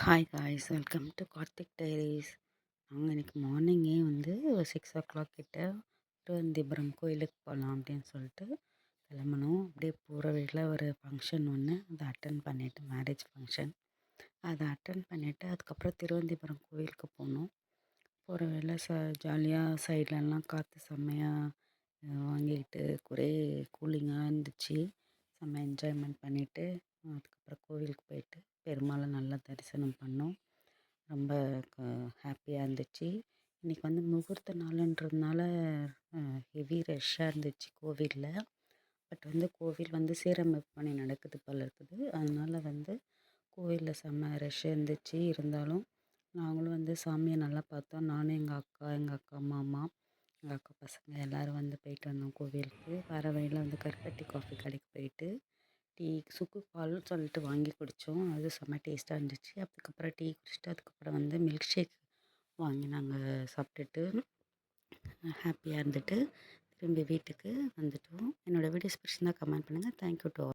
Hi guys, welcome to Karthik diaries. நாங்கள் இன்றைக்கி மார்னிங்கே வந்து 6 o'clock கிட்ட திருவனந்தபுரம் கோயிலுக்கு போகலாம் அப்படின்னு சொல்லிட்டு கிளம்பணும். அப்படியே போகிற வழியில் ஒரு ஃபங்க்ஷன் ஒன்று, அதை அட்டன் பண்ணிவிட்டு, மேரேஜ் ஃபங்க்ஷன், அதை அட்டன் பண்ணிவிட்டு அதுக்கப்புறம் திருவனந்தபுரம் கோயிலுக்கு போனோம். போகிற வழியில் ஜாலியாக சைட்லலாம் காற்று செம்மையாக வாங்கிக்கிட்டு ஒரே கூலிங்காக இருந்துச்சு. செம்ம என்ஜாய்மெண்ட் பண்ணிவிட்டு அதுக்கப்புறம் கோவிலுக்கு போயிட்டு பெருமாளை நல்லா தரிசனம் பண்ணோம். ரொம்ப ஹாப்பியாக இருந்துச்சு. இன்றைக்கி வந்து முகூர்த்த நாளுன்றதுனால ஹெவி ரஷ்ஷாக இருந்துச்சு கோவிலில். பட் வந்து கோவில் வந்து சீரமைப்பு பணி நடக்குது போல இருக்குது. அதனால் வந்து கோவிலில் செம்ம ரஷ் இருந்துச்சு. இருந்தாலும் நாங்களும் வந்து சாமியை நல்லா பார்த்தோம். நானும் எங்கள் அக்கா மாமா, எங்கள் அக்கா பசங்க எல்லோரும் வந்து போயிட்டு வந்தோம் கோவிலுக்கு. வர வழியில் வந்து கருப்பட்டி காஃபி கடைக்கு போயிட்டு டீ சுக்கு பால்னு சொல்லிட்டு வாங்கி குடித்தோம். அது செம்ம டேஸ்ட்டாக இருந்துச்சு. அதுக்கப்புறம் டீ குடிச்சிட்டு அதுக்கப்புறம் வந்து மில்க் ஷேக் வாங்கி நாங்கள் சாப்பிட்டுட்டு ஹாப்பியாக இருந்துட்டு திரும்பி வீட்டுக்கு வந்துட்டோம். என்னோடய வீடியோஸ் பிடிச்சிருந்தா கமெண்ட் பண்ணுங்கள். Thank you to all.